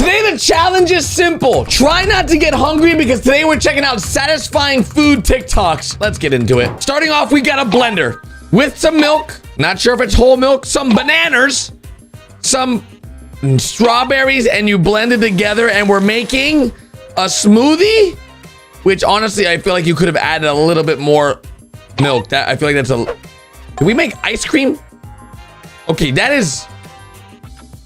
Today the challenge is simple. Try not to get hungry because today we're checking out satisfying food TikToks. Let's get into it. Starting off, we got a blender with some milk. Not sure if it's whole milk, some bananas, some strawberries, and you blend it together and we're making a smoothie, which honestly, I feel like you could have added a little bit more milk. That I feel like that's a... Can we make ice cream? Okay, that's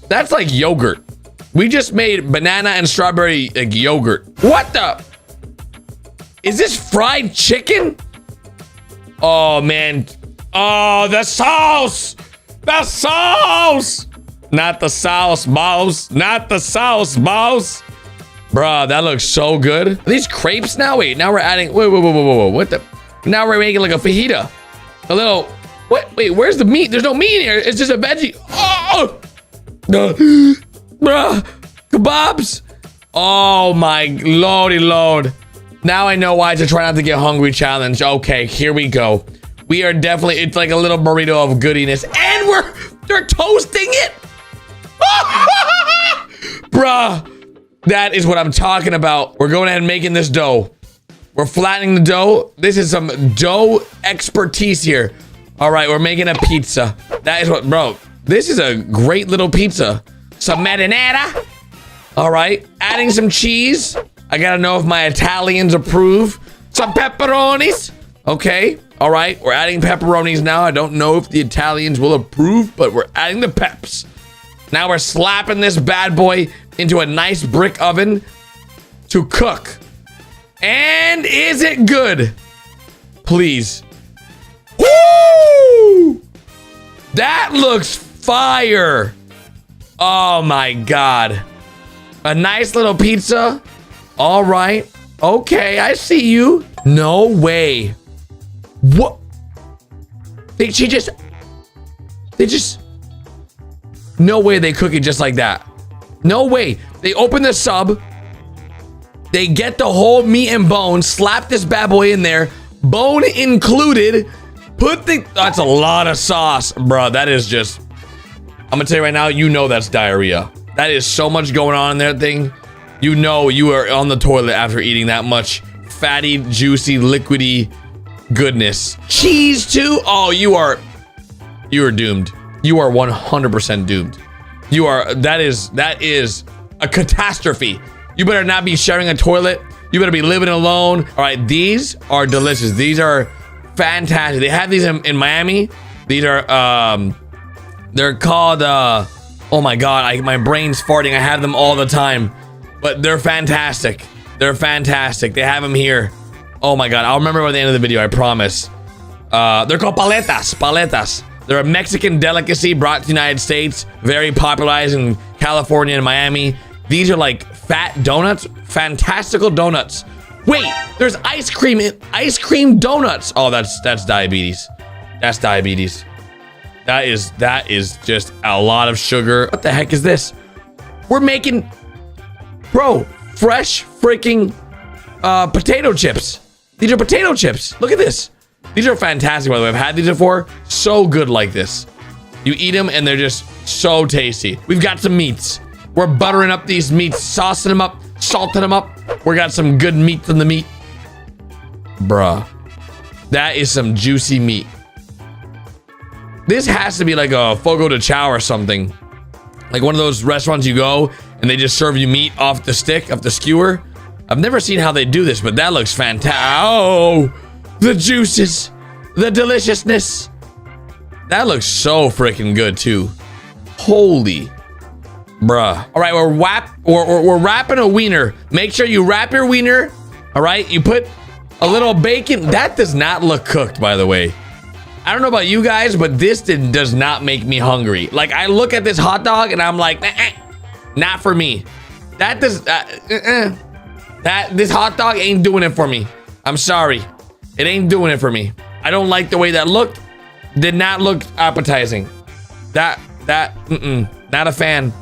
like yogurt. We just made banana and strawberry like yogurt. What the? Is this fried chicken? Oh man. Oh, the sauce. The sauce. Not the sauce, mouse. Not the sauce, mouse. Bruh, that looks so good. Are these crepes now? Wait, now we're adding... Whoa. What the? Now we're making like a fajita. A little... What? Wait, where's the meat? There's no meat in here. It's just a veggie. Oh! Bruh, kebabs. Oh my lordy lord. Now I know why to try not to get hungry challenge. Okay, here we go. We are definitely, it's like a little burrito of goodiness. And they're toasting it. Bruh, that is what I'm talking about. We're going ahead and making this dough. We're flattening the dough. This is some dough expertise here. All right, we're making a pizza. That is what, bro, this is a great little pizza. Some marinara. All right, adding some cheese. I gotta know if my Italians approve. Some pepperonis. Okay, all right, we're adding pepperonis now. I don't know if the Italians will approve, but we're adding the peps. Now we're slapping this bad boy into a nice brick oven to cook. And is it good? Please. Woo! That looks fire. Oh my God. A nice little pizza. All right. Okay, I see you. No way. What? They just... No way they cook it just like that. No way. They open the sub. They get the whole meat and bone. Slap this bad boy in there. Bone included. That's a lot of sauce. Bro, that is just... I'm gonna tell you right now, you know that's diarrhea. That is so much going on in that thing. You know you are on the toilet after eating that much fatty, juicy, liquidy goodness. Cheese too? Oh, you are doomed. You are 100% doomed. That is a catastrophe. You better not be sharing a toilet. You better be living alone. All right, these are delicious. These are fantastic. They have these in Miami. These are, they're called, oh my God, my brain's farting. I have them all the time, but they're fantastic. They're fantastic. They have them here. Oh my God, I'll remember by the end of the video, I promise. They're called paletas. They're a Mexican delicacy brought to the United States, very popularized in California and Miami. These are like fat donuts, fantastical donuts. Wait, there's ice cream donuts. Oh, that's diabetes. That's diabetes. That is just a lot of sugar. What the heck is this? We're making, bro, fresh freaking potato chips. These are potato chips. Look at this. These are fantastic, by the way. I've had these before. So good like this. You eat them and they're just so tasty. We've got some meats. We're buttering up these meats, saucing them up, salting them up. We got some good meat in the meat. Bruh. That is some juicy meat. This has to be like a fogo de chao or something. Like one of those restaurants you go and they just serve you meat off the stick, off the skewer. I've never seen how they do this, but that looks fantastic. Oh, the juices, the deliciousness. That looks so freaking good too. Holy bruh. All right, we're wrapping a wiener. Make sure you wrap your wiener. All right, you put a little bacon. That does not look cooked, by the way. I don't know about you guys, but this does not make me hungry. Like, I look at this hot dog and I'm like, not for me. This hot dog ain't doing it for me. I'm sorry. It ain't doing it for me. I don't like the way that looked. Did not look appetizing. Not a fan.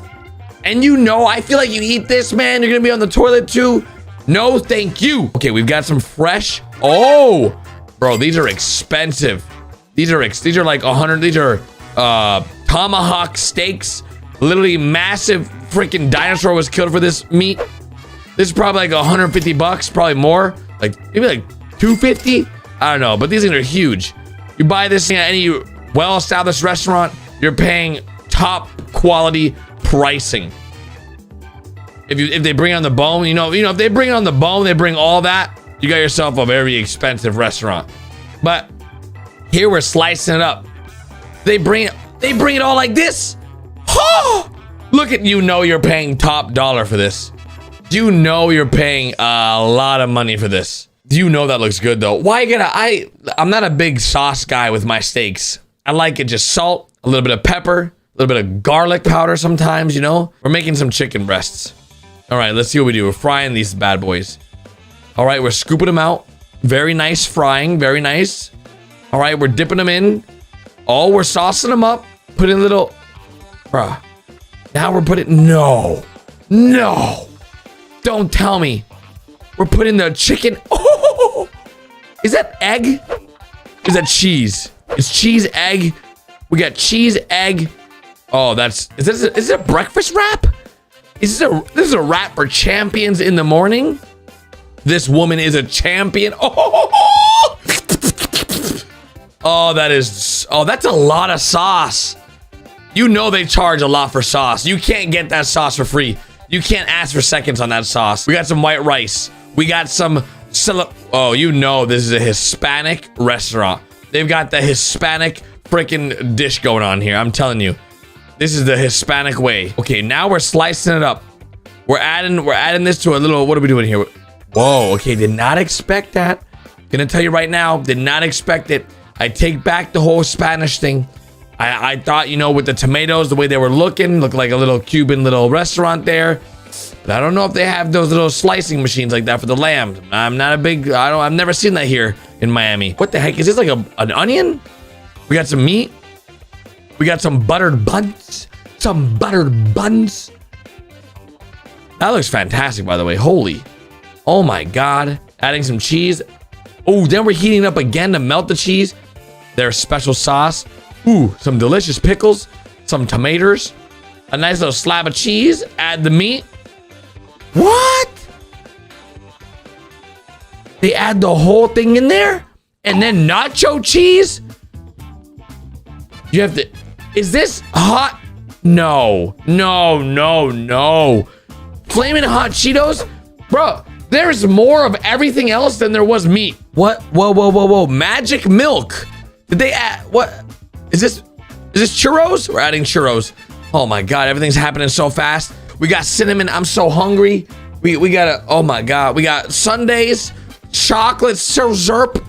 And you know, I feel like you eat this, man, you're gonna be on the toilet too. No, thank you. Okay, we've got some fresh. Oh, bro, these are expensive. These are like 100. These are tomahawk steaks. Literally massive freaking dinosaur was killed for this meat. This is probably like 150 bucks, probably more. Like maybe like 250. I don't know, but these things are huge. You buy this thing at any well-established restaurant, you're paying top quality pricing. If they bring on the bone, you know, if they bring on the bone, they bring all that, you got yourself a very expensive restaurant. But here we're slicing it up. They bring it all like this. Oh, look at, you know, you're paying top dollar for this. You know you're paying a lot of money for this. You know that looks good though. Why you gotta? I'm not a big sauce guy with my steaks. I like it just salt, a little bit of pepper, a little bit of garlic powder sometimes, you know. We're making some chicken breasts. All right, let's see what we do. We're frying these bad boys. All right, we're scooping them out. Very nice frying, very nice. All right, we're dipping them in. Oh, we're saucing them up. Put in a little, bruh. Now we're putting, no. Don't tell me. We're putting the chicken. Oh, is that egg? Is that cheese? It's cheese, egg. We got cheese, egg. Oh, is this a breakfast wrap? This is a wrap for champions in the morning. This woman is a champion. Oh, that's a lot of sauce. You know they charge a lot for sauce. You can't get that sauce for free. You can't ask for seconds on that sauce. We got some white rice. We got some, oh, you know this is a Hispanic restaurant. They've got the Hispanic freaking dish going on here. I'm telling you. This is the Hispanic way. Okay, now we're slicing it up. We're adding this to a little, what are we doing here? Whoa, okay, did not expect that. Gonna tell you right now, did not expect it. I take back the whole Spanish thing. I thought, you know, with the tomatoes, the way they were looking, looked like a little Cuban little restaurant there. But I don't know if they have those little slicing machines like that for the lamb. I'm not a big, I've never seen that here in Miami. What the heck, is this like an onion? We got some meat. We got some buttered buns. That looks fantastic, by the way. Holy. Oh my God. Adding some cheese. Oh, then we're heating up again to melt the cheese. Their special sauce. Ooh, some delicious pickles. Some tomatoes. A nice little slab of cheese. Add the meat. What? They add the whole thing in there? And then nacho cheese? You have to... Is this hot? No. Flaming hot Cheetos? Bro, there's more of everything else than there was meat. What? Whoa. Magic milk. Did they add, what? Is this churros? We're adding churros. Oh my God, everything's happening so fast. We got cinnamon, I'm so hungry. We got oh my God. We got sundaes, chocolate syrup.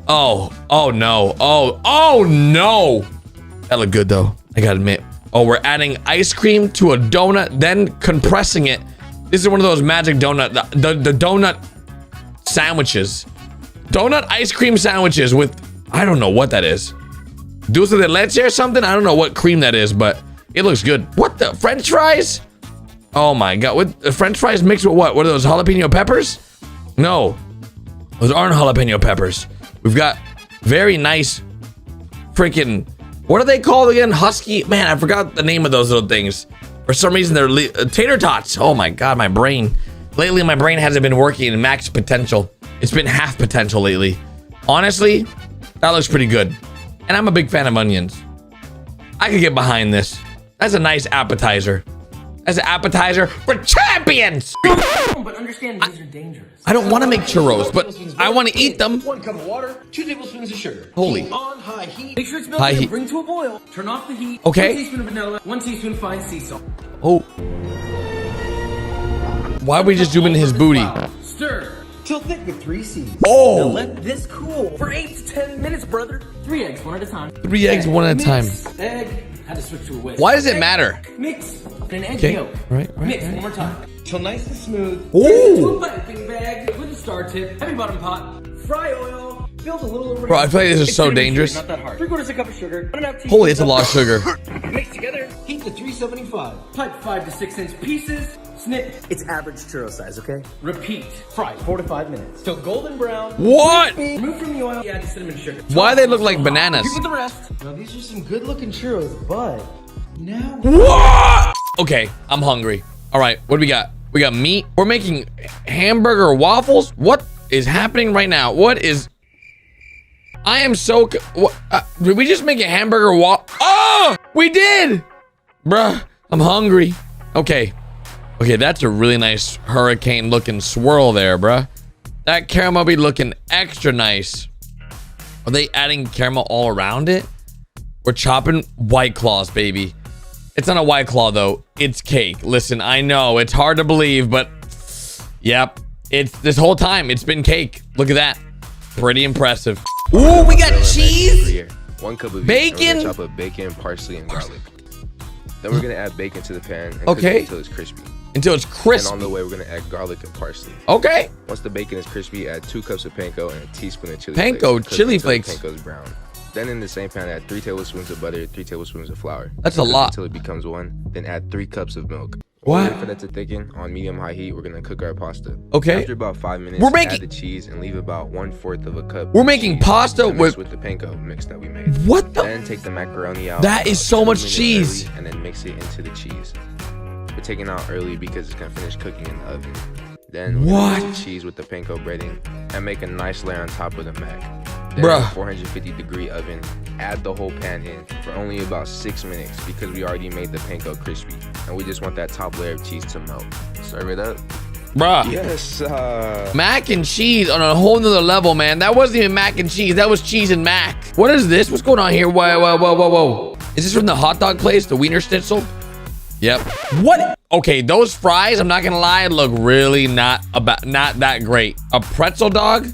Oh no. Oh no. That looked good though, I gotta admit. Oh, we're adding ice cream to a donut, then compressing it. This is one of those magic donut, the donut sandwiches. Donut ice cream sandwiches with, I don't know what that is. Dulce de leche or something? I don't know what cream that is, but it looks good. What the, French fries? Oh my God, what, the French fries mixed with what? What are those, jalapeno peppers? No, those aren't jalapeno peppers. We've got very nice freaking, what are they called again? Husky? Man, I forgot the name of those little things. For some reason, they're tater tots. Oh my God, my brain. Lately, my brain hasn't been working in max potential. It's been half potential lately. Honestly, that looks pretty good. And I'm a big fan of onions. I could get behind this. That's a nice appetizer. That's an appetizer for champions! But understand these are dangerous. I don't want to make churros, but I want to eat them. 1 cup of water, 2 tablespoons of sugar. Holy. Keep on high heat. Make sure it's High melted heat. and bring to a boil. Turn off the heat. Okay. 1 teaspoon of vanilla, 1 teaspoon fine sea salt. Oh. Why are we just doing his booty? Stir till thick with 3 C's. Oh. Now let this cool for 8 to 10 minutes, brother. 3 eggs, 1 at a time. 3 eggs, 1 at a time. Mix, egg. Had to switch to a whisk. Why does it Egg, matter? Mix an egg Okay. yolk. Right. Mix 1 more time. Till nice and smooth. Ooh. Turn it into a piping bag with a star tip. Heavy bottom pot. Fry oil. Build a little over. Bro, I feel like this is It's so gonna be dangerous. straight, not that hard. 3/4 cup of sugar. 1.5 teaspoons. Holy, it's a lot of sugar. Mix together. Heat to 375. Cut 5 to 6 inch pieces. Snip. It's average churro size, okay? Repeat. Fry 4 to 5 minutes till golden brown. What? Remove from the oil. Add the cinnamon sugar. Why do they look like bananas? Here's the rest. Now these are some good looking churros, but Now. What? Okay, I'm hungry. All right, what do we got? We got meat. We're making hamburger waffles. What is happening right now? What is... I am so... did we just make a hamburger waffle? Oh, we did. Bruh, I'm hungry. Okay. Okay, that's a really nice hurricane looking swirl there, bruh. That caramel be looking extra nice. Are they adding caramel all around it? We're chopping White Claws, baby. It's not a White Claw, though. It's cake. Listen, I know it's hard to believe, but yep. It's this whole time. It's been cake. Look at that. Pretty impressive. Ooh, we got cheese. 1 cup of bacon. Chop up bacon, parsley, and garlic. Then we're going to add bacon to the pan and okay. cook it until it's crispy. Until it's crispy. And on the way, we're going to add garlic and parsley. Okay. Once the bacon is crispy, add 2 cups of panko and a teaspoon of chili flakes. Chili flakes. Panko's brown. Then in the same pan, add 3 tablespoons of butter, 3 tablespoons of flour. That's a lot. Until it becomes 1. Then add 3 cups of milk. What? Wait for that to thicken. On medium-high heat, we're gonna cook our pasta. Okay. After about 5 minutes, add the cheese and leave about 1/4 of a cup. We're making pasta with the panko mix that we made. What the? Then take the macaroni out. That is so much cheese. And then mix it into the cheese. We're taking it out early because it's gonna finish cooking in the oven. Then we're gonna mix the cheese with the panko breading and make a nice layer on top of the mac. Then in a 450-degree oven, add the whole pan in for only about 6 minutes because we already made the panko crispy. And we just want that top layer of cheese to melt. Serve it up. Bruh. Yes. Mac and cheese on a whole nother level, man. That wasn't even mac and cheese. That was cheese and mac. What is this? What's going on here? Whoa. Is this from the hot dog place? The Wiener Schnitzel? Yep. What? Okay, those fries, I'm not gonna lie, look really not that great. A pretzel dog?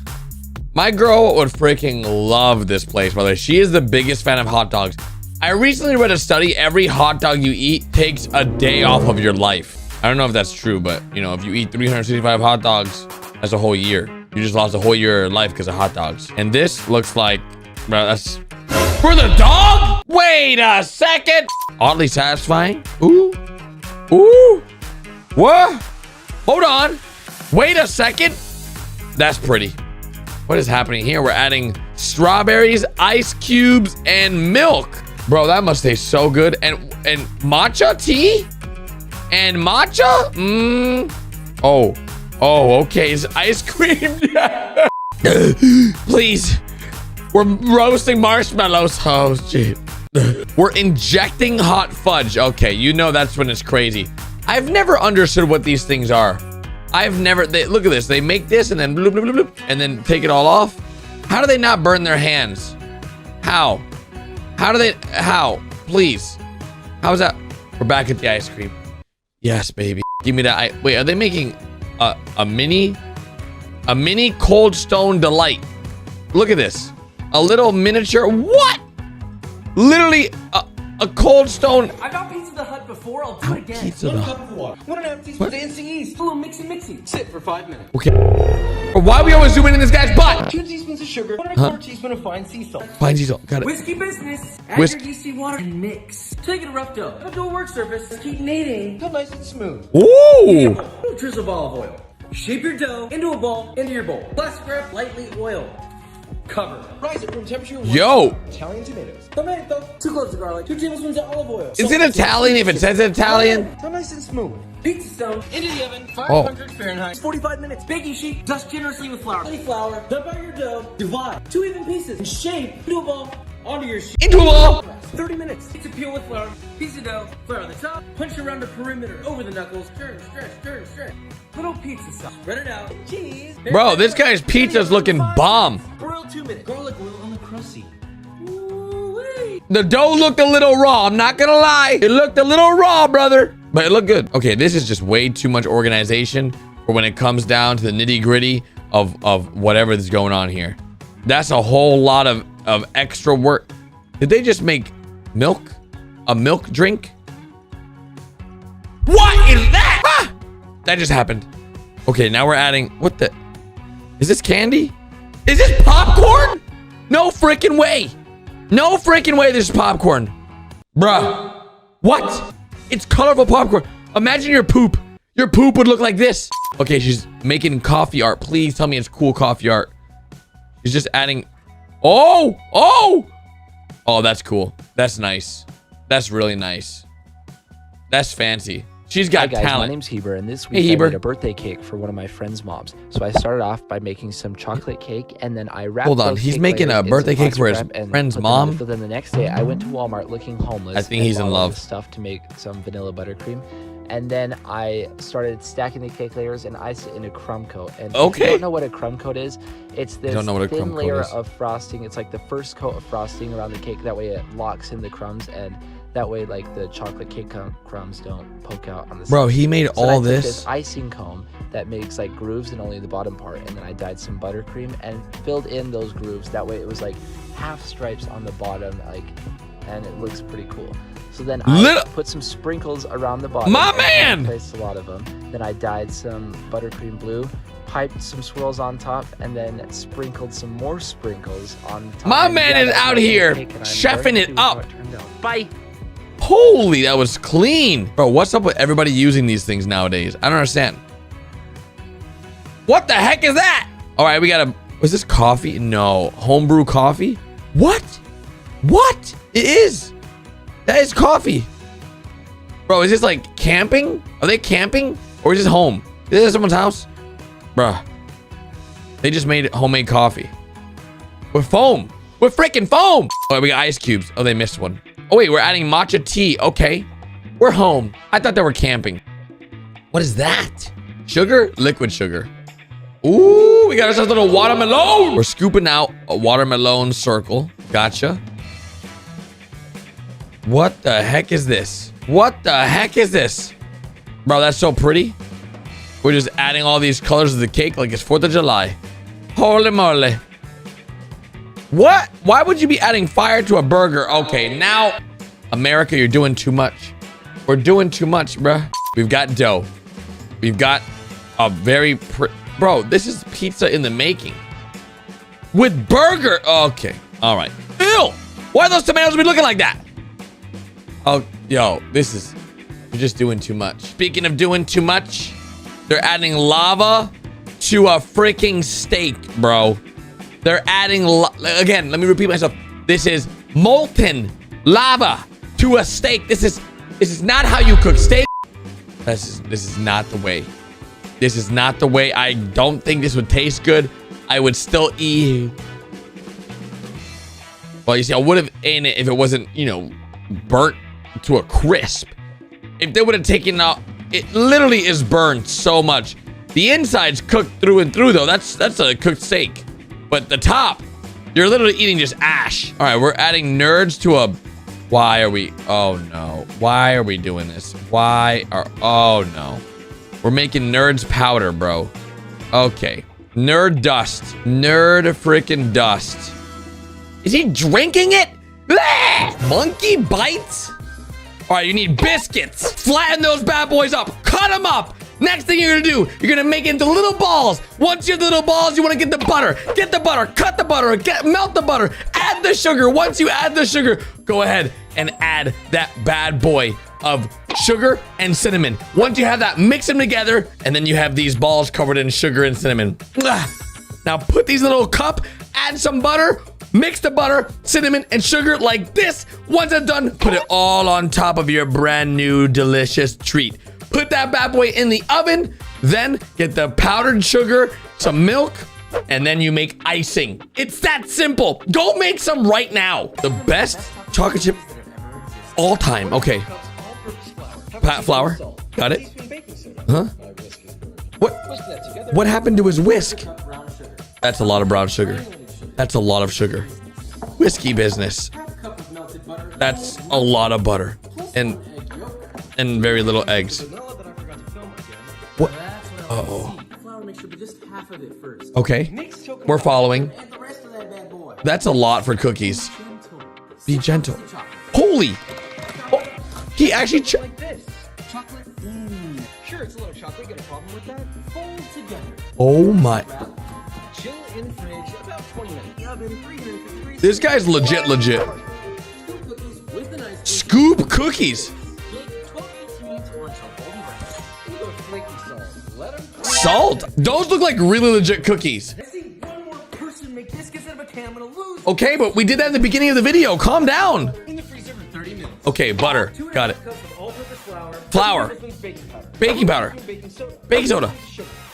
My girl would freaking love this place, brother. She is the biggest fan of hot dogs. I recently read a study. Every hot dog you eat takes a day off of your life. I don't know if that's true, but you know, if you eat 365 hot dogs, that's a whole year. You just lost a whole year of life because of hot dogs. And this looks like, bro, that's for the dog? Wait a second. Oddly satisfying. Ooh. What? Hold on. Wait a second. That's pretty. What is happening here? We're adding strawberries, ice cubes, and milk. Bro, that must taste so good. And matcha tea? And matcha? Oh, okay. It's ice cream. Please. We're roasting marshmallows. Oh, shit. We're injecting hot fudge. Okay, you know that's when it's crazy. I've never understood what these things are. Look at this. They make this and then bloop, bloop, bloop, bloop, and then take it all off. How do they not burn their hands? How? How? Please. How is that? We're back at the ice cream. Yes, baby. Give me that. Wait, are they making a mini Cold Stone Delight? Look at this. A little miniature. What? Literally a Cold Stone. I got Pizza the Hut before. I'll do it again. Pizza the Hut. 1.5 teaspoons of instant yeast. A little mixy. Sit for 5 minutes. Okay. Why are we always zooming in this guy's butt? 2 teaspoons of sugar. 1.25 teaspoon of fine sea salt. Fine sea salt. Got it. Whiskey business. Add your yeasty water and mix. Take it a rough dough. Go to a work surface. Keep kneading until nice and smooth. Ooh. Drizzle of olive oil. Shape your dough into a ball into your bowl. Plastic wrap lightly oil. Cover. Rise at room temperature. Yo. Italian tomatoes. Tomato. 2 cloves of garlic. 2 tablespoons of olive oil. Is it Italian if it says Italian? So nice and smooth. Pizza stone. Into the oven. 500 Fahrenheit. 45 minutes. Baking sheet. Dust generously with flour. Plenty flour. Dump out your dough. Divide. 2 even pieces. And shape into a ball. Onto your sheet. Into a ball. 30 minutes. Pizza peel with flour. Piece of dough. Flour on the top. Punch around the perimeter. Over the knuckles. Turn, stretch. Little pizza sauce. Spread it out. Cheese. Bro, this guy's pizza's looking bomb. Broil 2 minutes. Garlic oil on the crusty. The dough looked a little raw. I'm not gonna lie. It looked a little raw, brother. But it looked good. Okay, this is just way too much organization for when it comes down to the nitty gritty of whatever is going on here. That's a whole lot of extra work. Did they just make milk? A milk drink? What is that? Ah! That just happened. Okay, now we're adding, what the? Is this candy? Is this popcorn? No freaking way. No freaking way this is popcorn. Bruh. What? It's colorful popcorn. Imagine your poop. Your poop would look like this. Okay, she's making coffee art. Please tell me it's cool coffee art. She's just adding. Oh, that's cool. That's nice. That's really nice. That's fancy. She's got Hi guys, talent. my name's Heber, and this Hey, week I Heber. made a birthday cake for one of my friend's moms. So I started off by making some chocolate cake, and then I wrapped Hold on, those he's cake making layers a in birthday some cake for his plastic wrap and friend's put them mom? in. So then the next day, I went to Walmart looking homeless. I think he's and in bought all love. this stuff to make some vanilla buttercream. And then I started stacking the cake layers and iced it in a crumb coat. And if you Okay. don't know what a crumb coat is, it's this don't know what a thin crumb coat layer is. of frosting. It's like the first coat of frosting around the cake. That way it locks in the crumbs, and that way like the chocolate cake crumbs don't poke out on the Bro, side. he made So then I all took this. icing comb that makes like grooves in only the bottom part, and then I dyed some buttercream and filled in those grooves. That way it was like half stripes on the bottom, like, and it looks pretty cool. So then I put some sprinkles around the bottom. My and man! I placed a lot of them. Then I dyed some buttercream blue, piped some swirls on top, and then sprinkled some more sprinkles on top. My And man yeah, is that's out my here cake, and I'm chefing very it happy with how up. it turned out. Bye. Holy, that was clean. Bro, what's up with everybody using these things nowadays? I don't understand. What the heck is that? All right, we got a... Was this coffee? No. Homebrew coffee? What? What? It is. That is coffee. Bro, is this like camping? Are they camping? Or is this home? Is this someone's house? Bruh. They just made homemade coffee. With foam. With freaking foam. Oh, we got ice cubes. Oh, they missed one. Oh, wait, we're adding matcha tea. Okay. We're home. I thought they were camping. What is that? Sugar? Liquid sugar. Ooh, we got ourselves a little watermelon. We're scooping out a watermelon circle. Gotcha. What the heck is this? What the heck is this? Bro, that's so pretty. We're just adding all these colors to the cake like it's 4th of July. Holy moly. What? Why would you be adding fire to a burger? Okay, now, America, you're doing too much. We're doing too much, bruh. We've got dough. We've got a very... Bro, this is pizza in the making. With burger. Okay, all right. Ew! Why are those tomatoes be looking like that? Oh, yo, this is... You're just doing too much. Speaking of doing too much, they're adding lava to a freaking steak, bro. They're adding... Again, let me repeat myself. This is molten lava to a steak. This is not how you cook steak. This is not the way. This is not the way. I don't think this would taste good. I would still eat. Well, you see, I would have eaten it if it wasn't, you know, burnt to a crisp. If they would have taken out, it literally is burned so much. The inside's cooked through and through, though. That's a cooked steak. But the top, you're literally eating just ash. All right, we're adding nerds to a... Why are we... Oh, no. Why are we doing this? Oh, no. We're making nerds powder, bro. Okay. Nerd dust. Nerd freaking dust. Is he drinking it? Bleh! Monkey bites? All right, you need biscuits. Flatten those bad boys up. Cut them up. Next thing you're gonna do, you're gonna make it into little balls. Once you have the little balls, you wanna get the butter. Get the butter, cut the butter, melt the butter, add the sugar. Once you add the sugar, go ahead and add that bad boy of sugar and cinnamon. Once you have that, mix them together, and then you have these balls covered in sugar and cinnamon. Now put these in a little cup, add some butter, mix the butter, cinnamon, and sugar like this. Once it's done, put it all on top of your brand new delicious treat. Put that bad boy in the oven, then get the powdered sugar, some milk, and then you make icing. It's that simple. Go make some right now. The best chocolate chip all time. Okay. Pat flour. Got it. Huh? What happened to his whisk? That's a lot of brown sugar. That's a lot of sugar. Whiskey business. That's a lot of butter. And very little eggs. What? Uh-oh. Okay. We're following. That's a lot for cookies. Be gentle. Holy! Oh, he actually... Like this. Chocolate. Sure, it's a little chocolate. Got a problem with that? Fold together. Oh my... Chill in fridge about 20 minutes. Oven 350 degrees. This guy's legit. Scoop cookies. Salt? Those look like really legit cookies. Okay, but we did that in the beginning of the video. Calm down. Okay, butter. Got it. Flour. Baking powder. Baking soda.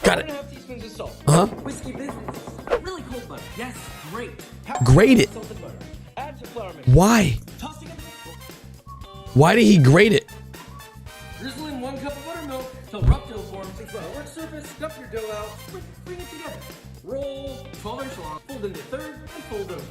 Got it. 1.5 teaspoons of salt. Whiskey business. Really cold butter. Yes, great. Grate it. Salted butter. Add to flour mix. Why? Toss together. Why did he grate it? Drizzle in 1 cup of buttermilk till rough dough forms. Work surface, scuff your dough out, bring it together. Roll 12-inch long, fold into third, and fold over.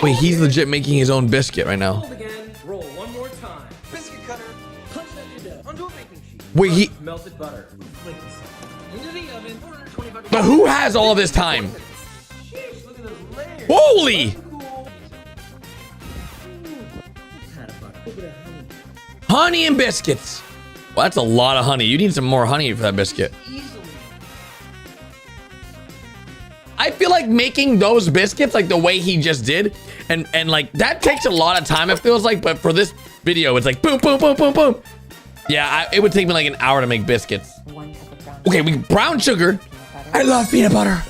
Wait, he's legit making his own biscuit right now. Fold again, roll one more time. Biscuit cutter, punch out your dough onto a baking sheet. Wait, he... Melted butter, flaky salt. Into the oven, 425 degrees. But who has all this time? Sheesh, look at those layers. Holy! Cool. Honey and biscuits. Well, that's a lot of honey. You need some more honey for that biscuit. I feel like making those biscuits like the way he just did, and like that takes a lot of time, it feels like, but for this video, it's like boom, boom, boom, boom, boom. Yeah, it would take me like an hour to make biscuits. Okay, brown sugar. I love peanut butter.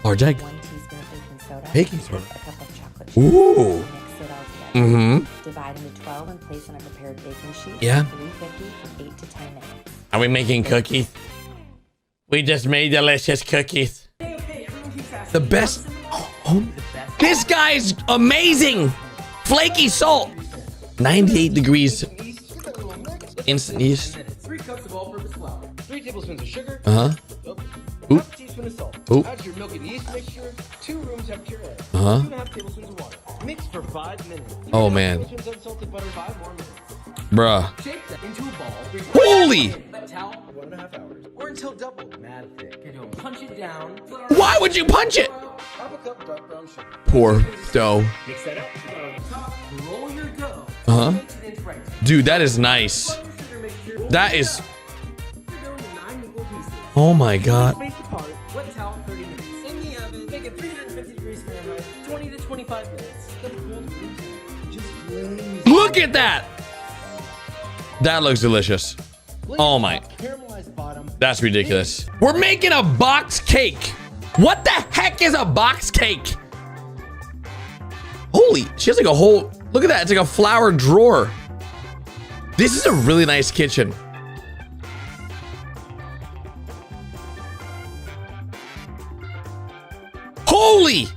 Large egg. 1 teaspoon of Baking baking soda. soda. A cup of chocolate. Ooh. Mix it all together. Mm-hmm. Divide into 12 and place on a prepared baking sheet. Yeah. 350 for 8 to 10 minutes. Are we making cookies? We just made delicious cookies. The best. Oh, this guy's amazing. Flaky salt. 98 degrees. Instant yeast. 3 cups of all-purpose flour. 3 tablespoons of sugar. Oop. Half teaspoon of salt. Oop. Add your milk and yeast mixture. 2 room temperature egg. 2.5 tablespoons of water. Mix for 5 minutes. Oh, man. Tablespoons unsalted butter. 5 more minutes. Bruh. Shake that into a ball. Holy. Let towel 1.5 hours. Or until double. Mad thick. Get home. Punch it down. Why would you punch it? Half a cup dark brown sugar. Poor dough. Mix that up. Put on top. Roll your dough. Uh-huh. 18-inch rectangle. Dude, that is nice. Sugar mixture. That is... Your dough into 9 equal pieces. Oh my God. Space apart. Wet towel 30 minutes. In the oven. Make it 350 degrees Fahrenheit. 20 to 25 minutes. Then cool to room temp. Just glaze. Look at that. That looks delicious. Oh my. Caramelized bottom. That's ridiculous. We're making a box cake. What the heck is a box cake? Holy, she has like a whole, look at that. It's like a flower drawer. This is a really nice kitchen. Holy.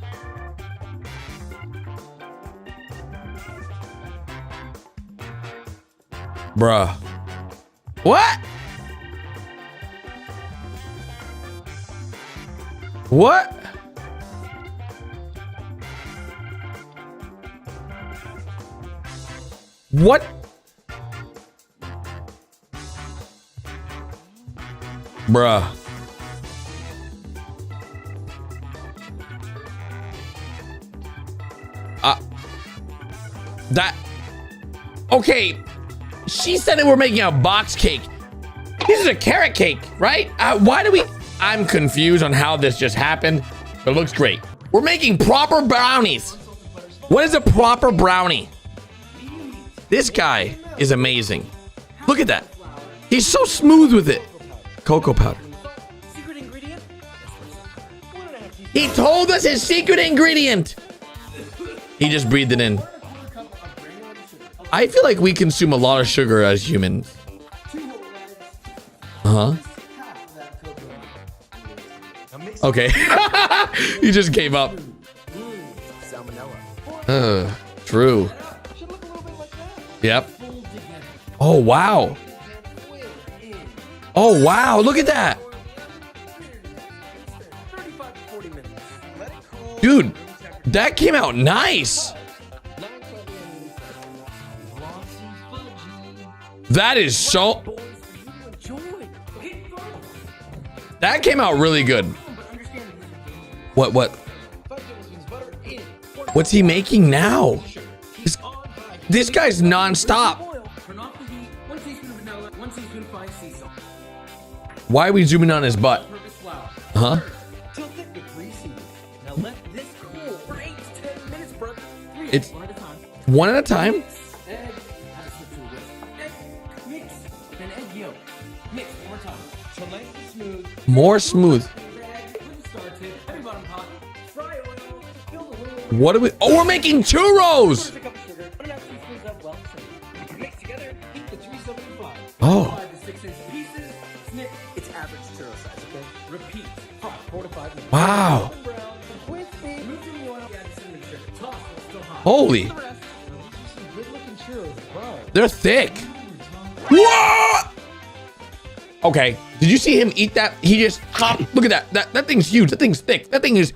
Bruh. What? What? What? Bruh. That. Okay. She said that we're making a box cake. This is a carrot cake, right? Why do we... I'm confused on how this just happened, but it looks great. We're making proper brownies. What is a proper brownie? This guy is amazing. Look at that. He's so smooth with it. Cocoa powder. Secret ingredient? He told us his secret ingredient. He just breathed it in. I feel like we consume a lot of sugar as humans. Uh-huh. Okay. He just gave up. True. Yep. Oh, wow. Oh, wow. Look at that. Dude, that came out nice. That is so... That came out really good. What? What's he making now? This guy's non-stop. Why are we zooming on his butt? Huh? It's one at a time. More smooth. What are we? Oh, we're making churros. Oh. Repeat. Hot 4 to 5 minutes. Wow. Brown. Crispy. Move from the oil. Add cinnamon sugar. Toss while still hot. Holy. The rest. Some good-looking churros as well. They're thick. What? Okay. Did you see him eat that? He just look at that. That thing's huge. That thing's thick. That thing is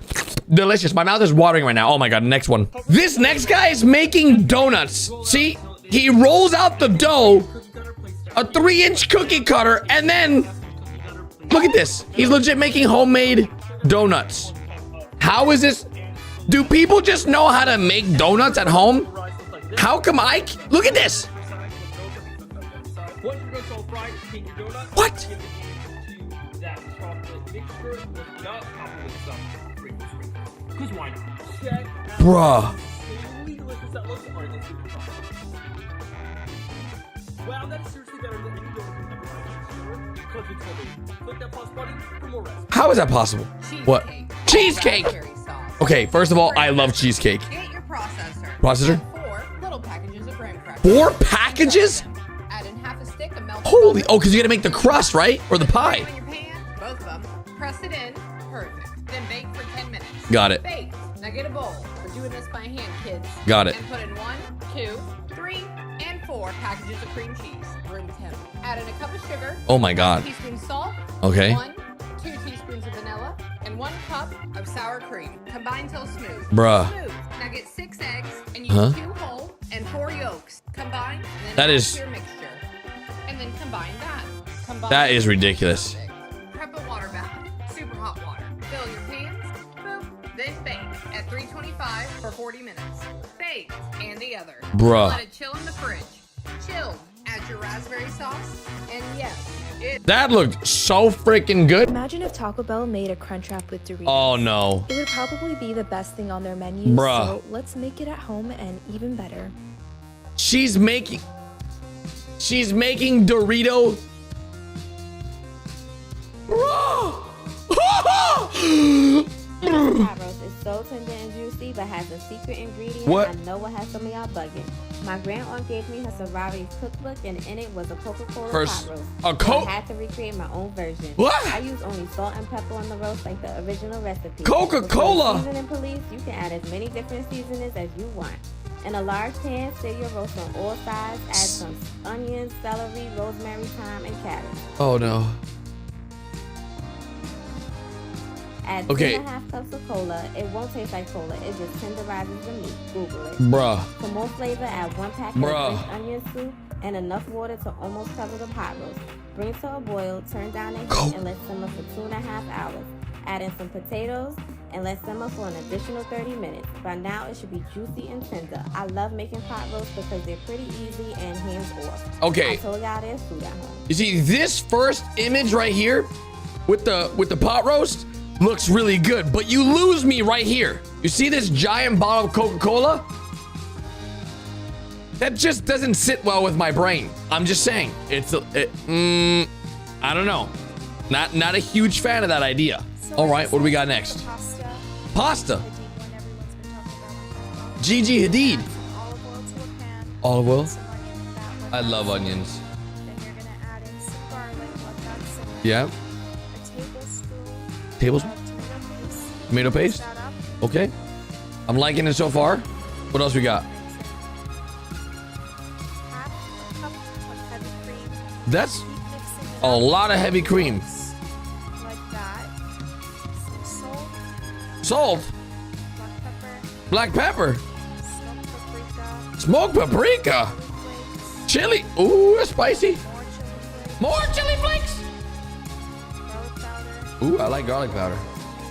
delicious. My mouth is watering right now. Oh my god. Next one. This next guy is making donuts. See? He rolls out the dough, a 3-inch cookie cutter, and then look at this. He's legit making homemade donuts. How is this? Do people just know how to make donuts at home? How come look at this. What? Bruh. Wow, that's seriously better than any donut. Click that plus button for more recipes. How is that possible? What? Cheesecake. Okay, first of all, I love cheesecake. Get your processor. Processor? 4 little packages of graham crackers. 4 packages? Add in half a stick of melted Holy, butter. oh, because you gotta make the crust, right? Or the pie. On your pan, both of them. Press it in. Perfect. Then bake for 10 minutes. Got it. Bake. Now get a bowl. We're doing this by hand, kids. Got it. And put in 1, 2, 3, and 4 packages of cream cheese. Room temp. Add in a cup of sugar. Oh my god. 1 teaspoon salt. Okay. 1, 2 teaspoons of vanilla. And 1 cup of sour cream. Combine till smooth. Bruh. Smooth. Now get 6 eggs and use 2 whole and 4 yolks. Combine. And then That add is- to your mixture. And then combine that. Combine. That is ridiculous. Prep a water bath. Super hot water. Fill your pans. Boom. Then bake at 325 for 40 minutes. Bake. And the other. Bruh. Let it chill in the fridge. Chill. Add your raspberry sauce. And yes, it. That looked so freaking good. Imagine if Taco Bell made a Crunchwrap with Doritos. Oh no. It would probably be the best thing on their menu. Bruh. So let's make it at home and even better. She's making Dorito. Pot roast is so tender and juicy, but has a secret ingredient. What? I know what has some of y'all bugging. My grandaunt gave me her Savory cookbook, and in it was a Coca-Cola First- pot roast. a So Coke- I had to recreate my own version. What? I use only salt and pepper on the roast, like the original recipe. Coca-Cola? For the seasoning police, you can add as many different seasonings as you want. In a large pan, stir your roast on all sides. Add some onions, celery, rosemary, thyme, and carrots. Oh no. Add Okay. 2.5 cups of cola. It won't taste like cola. It just tenderizes the meat. Google it. Bruh. For more flavor, add 1 packet Bruh. of French onion soup and enough water to almost cover the pot roast. Bring to a boil, turn down the heat, and let simmer for 2.5 hours. Add in some potatoes and let simmer for an additional 30 minutes. By now, it should be juicy and tender. I love making pot roasts because they're pretty easy and hands off. Okay. I told y'all there's food at home. You see, this first image right here with the pot roast looks really good, but you lose me right here. You see this giant bottle of Coca-Cola? That just doesn't sit well with my brain. I'm just saying. I don't know. Not a huge fan of that idea. All right, what do we got next? Pasta. Pasta. The deep one everyone's been talking about. Gigi Hadid. Olive oil to a pan. Olive oil. Some onion fat. Let I that love simmer. onions. Then you're gonna add in some garlic. Let that simmer. Yeah. A tablespoon. Tablespoon. Of tomato paste. Tomato paste. Mix that up. Okay. I'm liking it so far. What else we got? Mix it. Half a cup of heavy cream. That's Keep mixing it a up. lot of heavy cream. Like that. Some salt. Salt. Black pepper. Black pepper. Smoked paprika. Smoked paprika. Chili flakes. Chili. Ooh, that's spicy. More chili flakes. More chili flakes. Garlic powder. Ooh, I like garlic powder.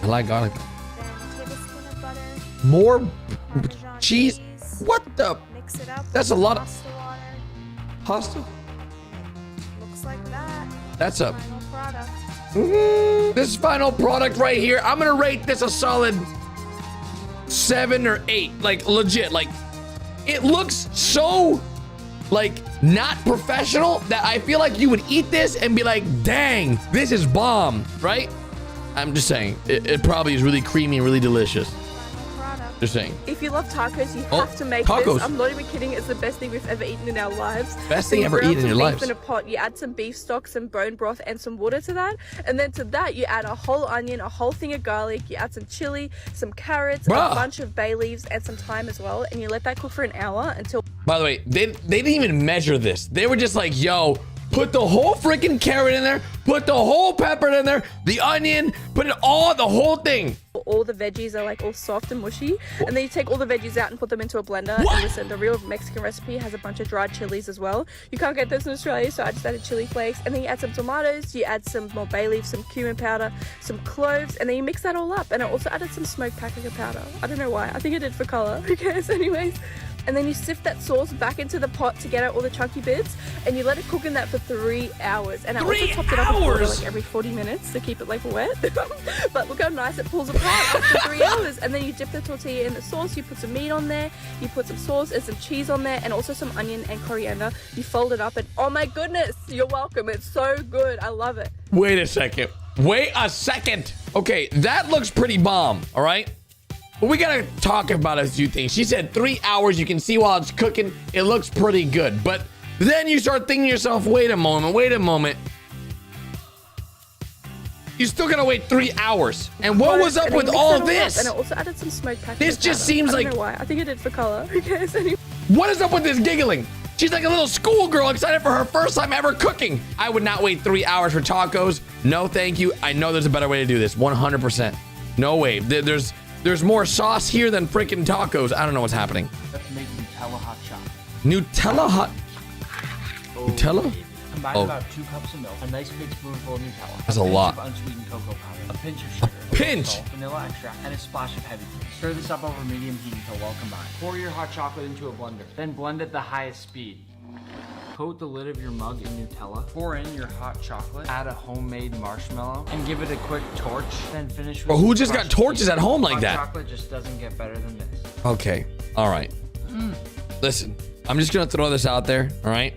I like garlic powder. Then a tablespoon of butter. More Parmesan cheese. What the? Mix it up. That's a with lot of- pasta water. Pasta? Looks like that. That's a. Final product. This final product right here, I'm gonna rate this a solid 7 or 8. Like legit. Like it looks so like not professional that I feel like you would eat this and be like, dang, this is bomb, right? I'm just saying, it probably is really creamy and really delicious. Final product. You're saying? If you love tacos, you Oh, have to make tacos. this. I'm not even kidding. It's the best thing we've ever eaten in our lives. Best So thing you ever brown eaten in some your beef lives. in a pot. You add some beef stock, some bone broth, and some water to that. And then to that, you add a whole onion, a whole thing of garlic. You add some chili, some carrots, Bruh. a bunch of bay leaves, and some thyme as well. And you let that cook for an hour until... By the way, they didn't even measure this. They were just like, yo, put the whole freaking carrot in there, put the whole pepper in there, the onion, put it all, the whole thing. all the veggies are like all soft and mushy. And then you take all the veggies out and put them into a blender. What? And listen, the real Mexican recipe has a bunch of dried chilies as well. You can't get those in Australia, so I just added chili flakes. And then you add some tomatoes, you add some more bay leaves, some cumin powder, some cloves, and then you mix that all up. And I also added some smoked paprika powder. I don't know why. I think I did for color. Who cares? Anyways. And then you sift that sauce back into the pot to get out all the chunky bits, and you let it cook in that for 3 hours. And I also 3 topped it up with water hours? like every 40 minutes to keep it like wet. But look how nice it pulls apart after 3 hours. And then you dip the tortilla in the sauce, you put some meat on there, you put some sauce and some cheese on there, and also some onion and coriander. You fold it up, and oh my goodness, you're welcome. It's so good. I love it. Wait a second. Wait a second. Okay, that looks pretty bomb, all right? But we gotta talk about a few things. She said 3 hours. You can see while it's cooking, it looks pretty good. But then you start thinking to yourself, wait a moment. You still gotta wait 3 hours. And what was up And then with you mix all that up, this? And I also added some smoked paprika This just powder. seems I like- don't know why. I think I did for color. Who cares? Anyway. What is up with this giggling? She's like a little schoolgirl excited for her first time ever cooking. I would not wait 3 hours for tacos. No, thank you. I know there's a better way to do this. 100%. No way. There's more sauce here than freaking tacos. I don't know what's happening. Let's make Nutella hot chocolate. Nutella hot. Nutella? Combine Oh. about 2 cups of milk, a nice big spoonful of Nutella, That's a pinch lot. of unsweetened cocoa powder, a pinch of sugar, a pinch? little salt, vanilla extract, and a splash of heavy cream. Stir this up over medium heat until well combined. Pour your hot chocolate into a blender, then blend at the highest speed. Coat the lid of your mug in Nutella, pour in your hot chocolate, add a homemade marshmallow, and give it a quick torch, then finish with Well, who some just got crushed torches peanut. at home like Hot that? chocolate just doesn't get better than this. Okay. All right. Listen, I'm just gonna throw this out there. All right.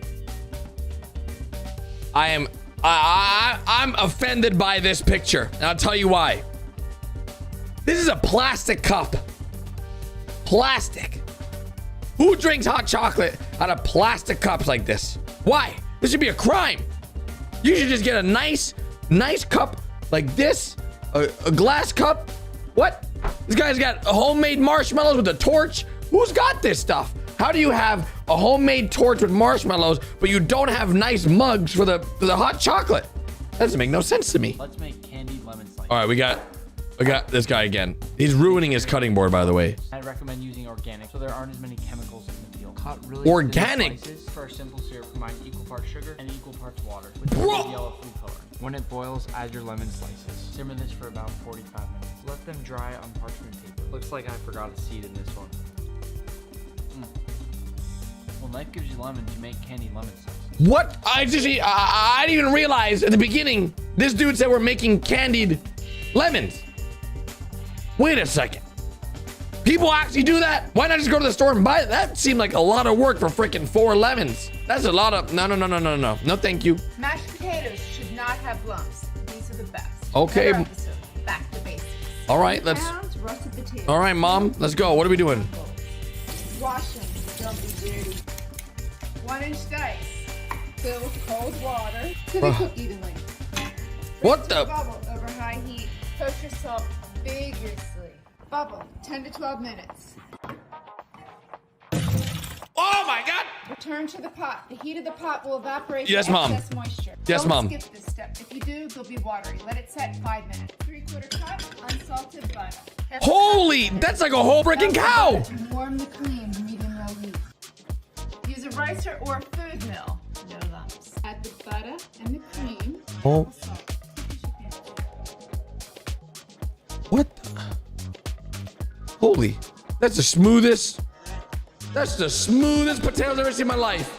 I'm offended by this picture, and I'll tell you why. This is a plastic cup. Plastic. Who drinks hot chocolate out of plastic cups like this? Why? This should be a crime. You should just get a nice cup like this, a glass cup. What? This guy's got homemade marshmallows with a torch. Who's got this stuff? How do you have a homemade torch with marshmallows, but you don't have nice mugs for the hot chocolate? That doesn't make no sense to me. Let's make candied lemon slices. All right, we got this guy again. He's ruining his cutting board, by the way. I recommend using organic so there aren't as many chemicals in the peel. Cut really Organic? thin slices. For a simple syrup, combine equal parts sugar and equal parts water with Bro. yellow food coloring. When it boils, add your lemon slices. Simmer this for about 45 minutes. Let them dry on parchment paper. Looks like I forgot a seed in this one. Well, knife gives you lemons, you make candied lemon slices. What? I didn't even realize at the beginning, this dude said we're making candied lemons. Wait a second. People actually do that? Why not just go to the store and buy it? That seemed like a lot of work for freaking 4 lemons. That's a lot of, no. No, thank you. Mashed potatoes should not have lumps. These are the best. Okay. Another episode. Back to basics. All right, let's, Pounds roasted potatoes. all right, Mom, let's go. What are we doing? Wash them. Don't be dirty. 1-inch dice. Fill with cold water. To be cooked evenly. What the? Bubble over high heat. Toast yourself vigorously. Bubble 10 to 12 minutes. Oh my God. Return to the pot. The heat of the pot will evaporate Yes, the Mom. excess moisture. Yes, Don't Mom. skip this step. If you do, they'll be watery. Let it set 5 minutes. 3/4 cup unsalted butter. Holy, that's like a whole freaking cow. And warm the cream to medium-low heat. Use a ricer or a food mill. No lumps. Add the butter and the cream. Oh. Salt. What? Holy, that's the smoothest potatoes I've ever seen in my life.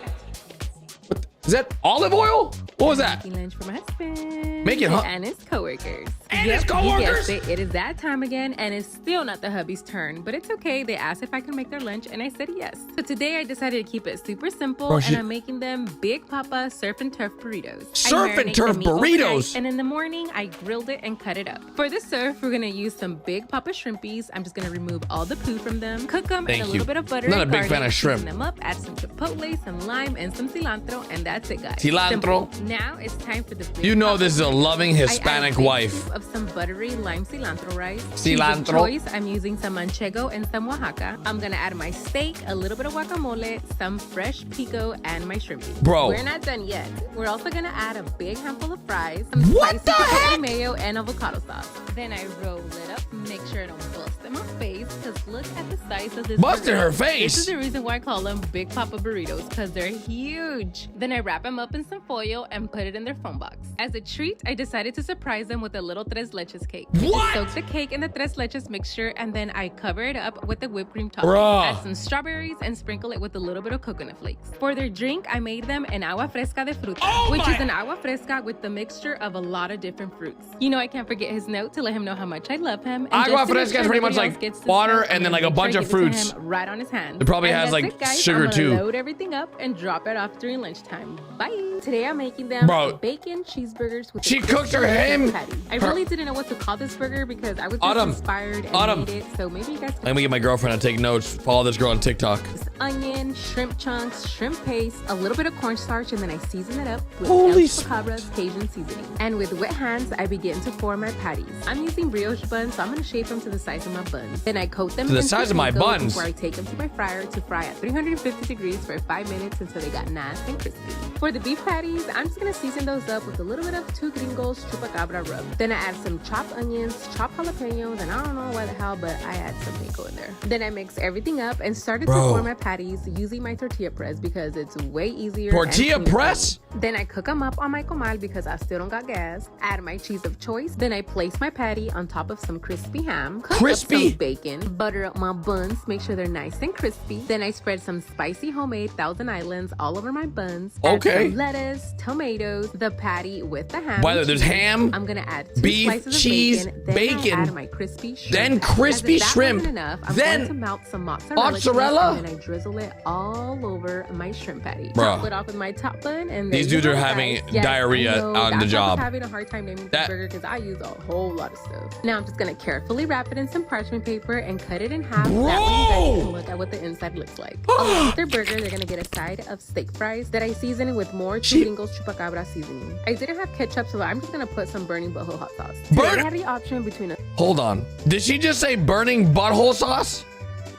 What, is that olive oil? What was that? Making lunch for my husband. Making huh? and his coworker. coworkers. And his You coworkers? guessed it. It is that time again, and it's still not the hubby's turn, but it's okay. They asked if I can make their lunch, and I said yes. So today I decided to keep it super simple, Bro, and I'm making them Big Papa surf and turf burritos. Surf and I marinate turf the meat overnight, burritos? and in the morning I grilled it and cut it up. For the surf, we're gonna use some Big Papa shrimpies. I'm just gonna remove all the poo from them, cook them in a little bit of butter. Not a and big fan garlic, of shrimp. season them up, add some chipotle, some lime, and some cilantro, and that's it, guys. Cilantro. Simple. Now it's time for the Big You know Papa this is a loving Hispanic I add a wife. scoop of some buttery lime cilantro rice. Cilantro. Cheese of choice, I'm using some manchego and some Oaxaca. I'm gonna add my steak, a little bit of guacamole, some fresh pico, and my shrimpies. Bro. We're not done yet. We're also gonna add a big handful of fries, some What spicy the chipotle heck? mayo, and avocado sauce. Then I roll it up, make sure I don't bust in my face, because look at the size of this Bust in burger. her face? This is the reason why I call them Big Papa burritos, because they're huge. Then I wrap them up in some foil and put it in their phone box. As a treat, I decided to surprise them with a little tres leches cake. What? Soak the cake in the tres leches mixture, and then I cover it up with the whipped cream topping. Bruh. Add some strawberries and sprinkle it with a little bit of coconut flakes. For their drink, I made them an agua fresca de fruta, which is an agua fresca with the mixture of a lot of different fruits. You know, I can't forget his note to let him know how much I love him. And Agua just to make fresca is sure pretty much nobody like else gets this water stuff, I'm and then gonna like a make sure bunch I of give it to fruits. him right on his hand. It probably And has, that's like, it, guys. sugar, I'm gonna too. Load everything up and drop it off during lunchtime. Bye. Today I'm making them Bro. bacon cheeseburgers with She a cooked her crispy ham? patty. I Her- really didn't know what to call this burger because I was just Autumn. inspired and Autumn. made it. So maybe you guys can Let me get my girlfriend to take notes. Follow this girl on TikTok. onion, shrimp chunks, shrimp paste, a little bit of cornstarch, and then I season it up with Holy El Chupacabras Cajun seasoning. And with wet hands, I begin to form my patties. I'm using brioche buns, so I'm gonna shape them to the size of my buns. Then I coat them To the in size of my panko buns? before I take them to my fryer to fry at 350 degrees for 5 minutes until they got nice and crispy. For the beef patties, I'm just gonna season those up with a little bit of two gringos chupacabra rub. Then I add some chopped onions, chopped jalapenos, and I don't know why the hell, but I add some pico in there. Then I mix everything up and started to form my patties using my tortilla press because it's way easier. and Tortilla cleaner. press? Then I cook them up on my comal because I still don't got gas. Add my cheese of choice. Then I place my patty on top of some crispy ham. Cook Crispy? up some bacon. Butter up my buns. Make sure they're nice and crispy. Then I spread some spicy homemade Thousand Islands all over my buns. Add Okay. some lettuce, tomatoes, the patty with the ham. By the way, there's ham, I'm gonna add two beef, slices cheese, of bacon. Then bacon, I add my crispy shrimp. then As if crispy that shrimp, wasn't enough, I'm then going to melt some mozzarella. mozzarella? cheese, and then I drizzle it all over my shrimp patty. Bruh. Top it off with my top bun, and These there you dudes are have it, having guys. Yes, diarrhea I know, on the that's why I was job. having a hard time naming That- this burger because I use a whole lot of stuff. Now I'm just gonna carefully wrap it in some parchment paper and cut it in half. That way you guys can look at what the inside looks like. Along with their burger, they're gonna get a side of steak fries that I season with more Chingos Chupacabra seasoning. I didn't have ketchup, so I'm just gonna put some burning butthole hot sauce. Today I had the option between a Hold on. Did she just say burning butthole sauce?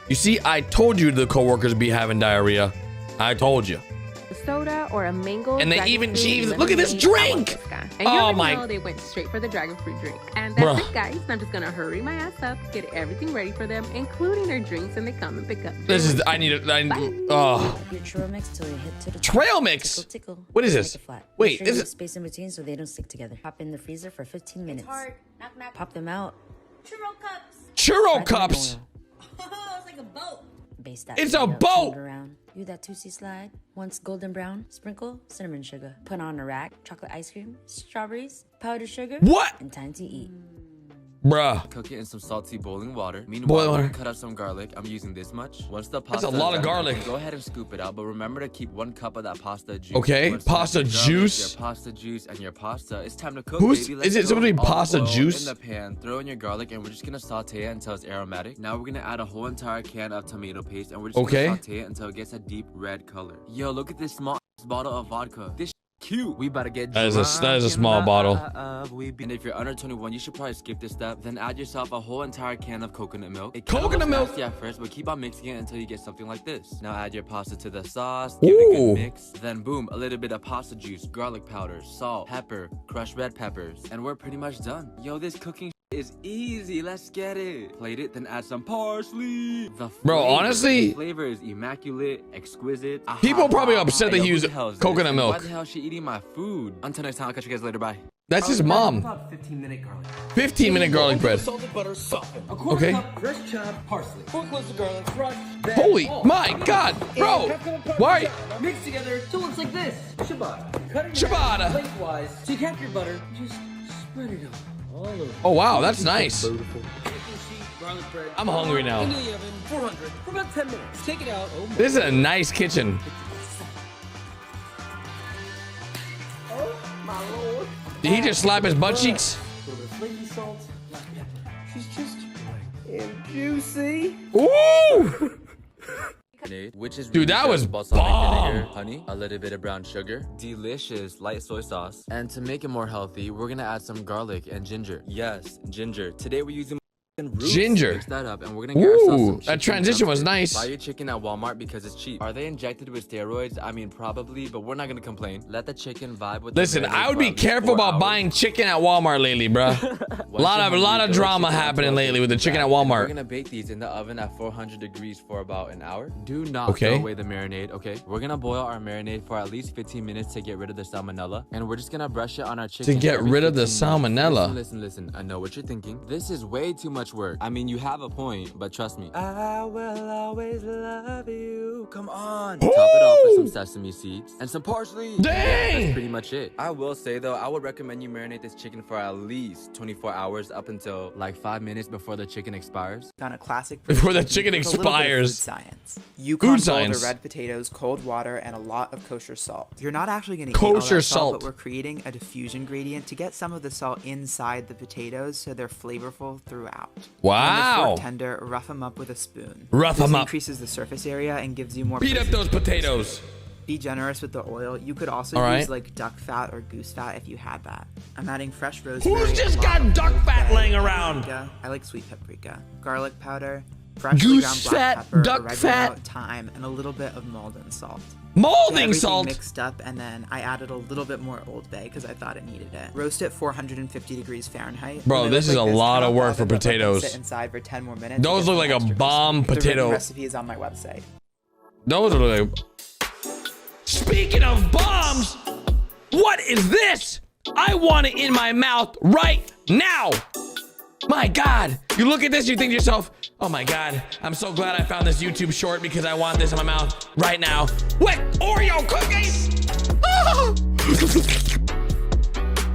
You see, I told you the coworkers be having diarrhea. I told you. soda or a mango. And they dragon even- fruit she even- lemonade look at this agua drink! fresca. And you Oh already my- know they went straight for the dragon fruit drink. And that's Bruh. it, guys. I'm just gonna hurry my ass up, get everything ready for them, including their drinks, and they come and pick up. This is, I need it. Oh. Your churro mix till you hit to the Trail mix? Tickle, tickle. What is Make this? it flat. Wait, Make sure is you it- leave space in between so they don't stick together. Pop in the freezer for 15 minutes. Hard. Knock, knock. Pop them out. Churro cups. Churro Fry them in cups. oil. Oh, it's like a boat. Baste that It's a meat up, boat! turn it around. Do that 2C slide. Once golden brown, sprinkle cinnamon sugar. Put on a rack, chocolate ice cream, strawberries, powdered sugar. What? And time to eat. Bruh. Cook it in some salty boiling water. Boiling Meanwhile, water. cut up some garlic. I'm using this much. Once the That's pasta a lot is of done, garlic. you can go ahead and scoop it out, but remember to keep 1 cup of that pasta juice. Okay, Once you pasta have your garlic, juice. Your pasta juice and your pasta. It's time to cook. Who's- baby. is Let's it somebody go. Olive pasta oil juice? In the pan, throw in your garlic, and we're just gonna saute it until it's aromatic. Now we're gonna add a whole entire can of tomato paste, and we're just Okay. gonna saute it until it gets a deep red color. Yo, look at this small bottle of vodka. This cute. We about to get That is a small drunk in bottle. love. And if you're under 21, you should probably skip this step. Then add yourself a whole entire can of coconut milk. It kinda Coconut looks milk? nasty at first, but keep on mixing it until you get something like this. Now add your pasta to the sauce. Give it a Ooh. good mix. Then boom, a little bit of pasta juice, garlic powder, salt, pepper, crushed red peppers, and we're pretty much done. Yo, this cooking is easy. Let's get it. Plate it, then add some parsley. The Bro, flavor- honestly- the flavor is immaculate, exquisite. People probably upset they Yo, who use the hell is this? coconut And milk. Why the hell is she eating my food? Until next time, I'll catch you guys later. Bye. That's his mom. About 15-minute garlic. 15-minute garlic bread. Salted butter softened. A quarter Okay. cup fresh chopped parsley. 4 cloves of garlic crushed. then Holy, all my God, bro. Why? Mix together till it looks like this. Ciabatta. Cut it in Ciabatta. half lengthwise. So you cap your butter. Just spread it Oh wow, that's nice. Baking sheet, garlic bread. I'm hungry now. Into the oven, 400 for about 10 minutes. Take it out. Oh my. This is a nice kitchen. Oh my lord. Did he just slap his butt cheeks? A little bit of flaky salt, black pepper. She's just and juicy. Ooh! Which is Dude, that was balsamic bomb. vinegar, honey, a little bit of brown sugar, delicious light soy sauce, and to make it more healthy, we're gonna add some garlic and ginger. Yes, ginger. Today we're using roots. Ginger. Mix that up, and we're gonna get ourselves Ooh, some that chicken transition was drumsticks. nice. Buy your chicken at Walmart because it's cheap. Are they injected with steroids? I mean, probably, but we're not gonna complain. Let the chicken vibe with. Listen, the I would marinade be for at least careful 4 about hours. buying chicken at Walmart lately, bruh. a lot of drama happening lately with the chicken at We're Walmart. gonna bake these in the oven at 400 degrees for about an hour. Do not Okay. throw away the marinade, okay? We're gonna boil our marinade for at least 15 minutes to get rid of the salmonella, and we're just gonna brush it on our chicken. To get every rid of the 15 minutes. salmonella. Listen. I know what you're thinking. This is way too much work. I mean, you have a point, but trust me. I will always love you. Come on. Top it off with some sesame seeds and some parsley. Dang! That's pretty much it. I will say though, I would recommend you marinate this chicken for at least 24 hours up until like 5 minutes before the chicken expires. On a classic Before the recipe chicken with a little bit of expires. Food science. You Food boil science. the red potatoes, cold water, and a lot of kosher salt. You're not actually going to eat Kosher all that salt, salt. but we're creating a diffusion gradient to get some of the salt inside the potatoes so they're flavorful throughout. Wow. When they're tender, rough them up with a spoon. Rough This 'em up. increases the surface area and gives you more. Beat up those potatoes. Be generous with the oil. You could also All use right. like duck fat or goose fat if you had that. I'm adding fresh rosemary. Who's just a lot got of duck whole fat clay, laying around? paprika. I like sweet paprika, garlic powder, freshly Goose ground fat, black pepper, duck oregano, fat. thyme, and a little bit of Maldon salt. Molding Everything salt. mixed up, and then I added a little bit more Old Bay because I thought it needed it. Roast at 450 degrees Fahrenheit. Bro, When they this look is like a lot turn of off work the for oven, let them potatoes. Sit inside for 10 more minutes. Those to get look like a some extra bomb crispy. The potato. written recipe is on my website. Those are like. Speaking of bombs, what is this? I want it in my mouth right now. My God, you look at this, you think to yourself, oh my God, I'm so glad I found this YouTube short because I want this in my mouth right now. What? Oreo cookies? Ah!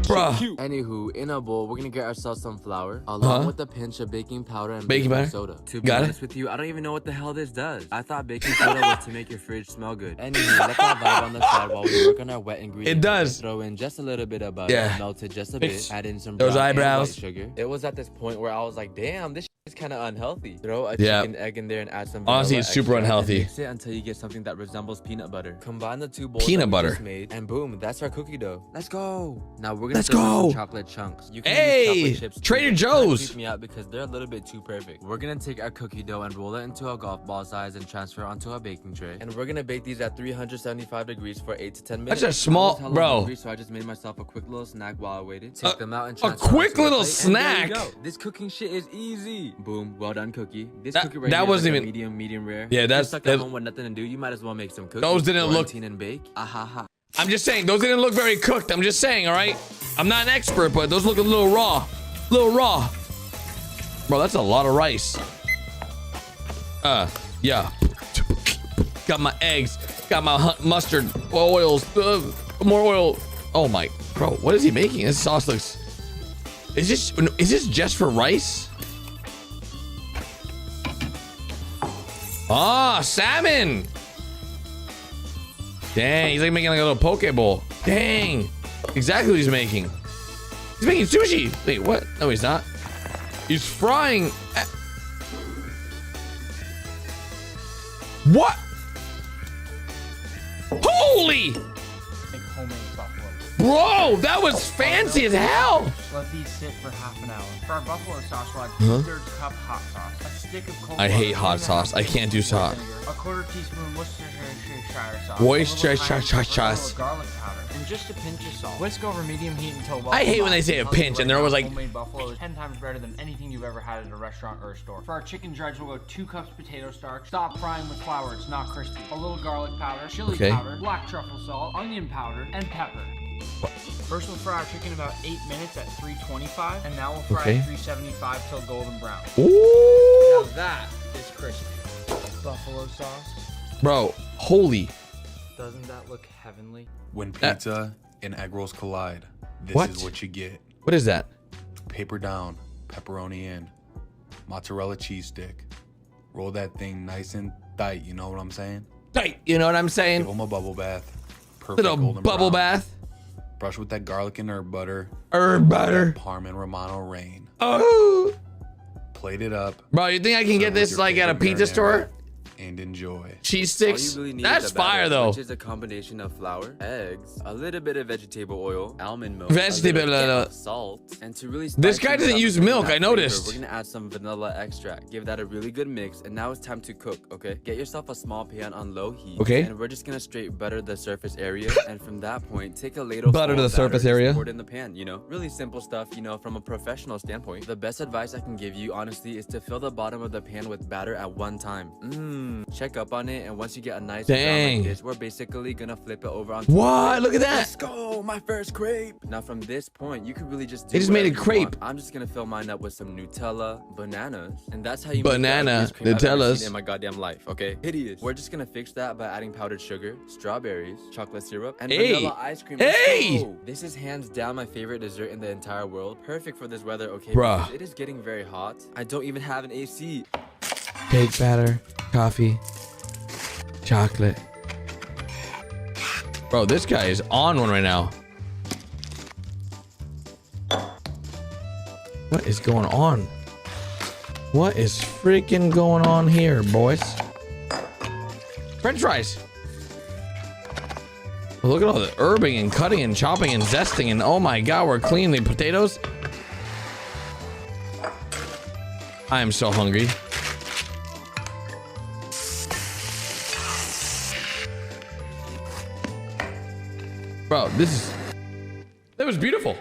Bruh. Anywho, in a bowl, we're gonna get ourselves some flour, along with a pinch of baking powder and Baking powder? soda. To be Got it. honest with you, I don't even know what the hell this does. I thought baking soda was to make your fridge smell good. Anywho, let that vibe on the side while we work on our wet ingredients. It does. Throw in just a little bit of butter, Yeah. melted just a Fix bit, add in some those brown and eyebrows. white sugar. It was at this point where I was like, damn, this is kind of unhealthy. Throw a Yeah. chicken egg in there and add some Honestly, vanilla it's super extract and unhealthy. Mix it until you get something that resembles peanut butter. Combine the two bowls Peanut that we butter. just made, and boom, that's our cookie dough. Let's go. Now we're gonna Let's throw in go. some chocolate chunks. You can Hey, use chocolate chips too, Trader but Joe's. that creeps me out because they're a little bit too perfect. We're gonna take our cookie dough and roll it into a golf ball size and transfer onto a baking tray. And we're gonna bake these at 375 degrees for 8 to 10 minutes. That's a small- I was hella bro. hungry, so I just made myself a quick little snack while I waited. Take them out and a transfer quick onto little plate, and there snack? you go. This cooking shit is easy. Boom, well done cookie. This That- cookie right that here is wasn't like a even- medium rare. Yeah, If that's- you're stuck that- at home with nothing to do. You might as well make some cookies. Those didn't look- quarantine and bake. Ahaha. I'm just saying, those didn't look very cooked. I'm just saying, all right? I'm not an expert, but those look a little raw. Bro, that's a lot of rice. Yeah. Got my eggs. Got my mustard oils. More oil. Oh my, bro, what is he making? This sauce looks. Is this just for rice? Ah, salmon. Dang, he's like making like a little poke bowl. Dang, exactly what he's making. He's making sushi. Wait, what? No, he's not. He's frying. What? Holy! Make homemade buffalo. Bro, that was fancy as hell. Let these sit for half an hour. For our buffalo sauce, we'll add Huh? 2/3 cup hot sauce, a stick of cold I butter, hate hot 1.5 sauce. I can't do tablespoons hot. of vinegar, a 1/4 teaspoon Worcestershire sauce, Worcestershire a little cayenne pepper, sauce. a little garlic powder, and just a pinch of salt. Whisk over medium heat until well I hate when they say a combined. pinch and they're always like- Homemade buffalo is 10 times better than anything you've ever had at a restaurant or a store. For our chicken dredge, we'll go 2 cups potato starch. Stop frying with flour; it's not crispy. A little garlic powder, chili Okay. powder, black truffle salt, onion powder, and pepper. First, we'll fry our chicken about 8 minutes at 325, and now we'll fry Okay. at 375 till golden brown. Ooh, Now that is crispy. Buffalo sauce. bro, holy. Doesn't that look heavenly? When pizza and egg rolls collide, this What? is what you get. What is that? paper down, pepperoni in, mozzarella cheese stick. Roll that thing nice and tight, you know what I'm saying? Tight, you know what I'm saying? Give them a bubble bath. Perfect Little golden bubble brown. bath. Brush with that garlic and herb butter. Herb butter. Parm and Romano rain. Oh. Plate it up. Bro, you think I can get this like at a pizza store? And enjoy. Cheese sticks. All you really need That's is a batter, fire though. Which is a combination of flour, eggs, a little bit of vegetable oil, almond milk, Vegetable oil. salt, and to really This spice guy things doesn't up use and bring milk, that I noticed. We're gonna add some vanilla extract. Give that a really good mix, and now it's time to cook. Okay, get yourself a small pan on low heat. Okay. And we're just gonna straight butter the surface area, and from that point, take a ladle. Butter full the of surface batter and area. Pour it in the pan. You know, really simple stuff. You know, from a professional standpoint. The best advice I can give you, honestly, is to fill the bottom of the pan with batter at one time. Check up on it, and once you get a nice brown Dang. like this, we're basically gonna flip it over onto What? Look at that. Let's go, my first crepe. Now from this point, you could really just do They just made a whatever you want. crepe. I'm just gonna fill mine up with some Nutella, bananas, and that's how you Banana, make the ugliest crepe I've ever Nutellas. seen in my goddamn life. Okay, hideous. We're just gonna fix that by adding powdered sugar, strawberries, chocolate syrup, and Hey. vanilla ice cream. Hey. Let's go. This is hands down my favorite dessert in the entire world. Perfect for this weather, okay? Bruh. Because it is getting very hot. I don't even have an AC. Cake batter, coffee, chocolate. Bro, this guy is on one right now. What is going on? What is freaking going on here, boys? French fries. Well, look at all the herbing and cutting and chopping and zesting, and oh my god, we're cleaning the potatoes. I am so hungry. Bro, that was beautiful.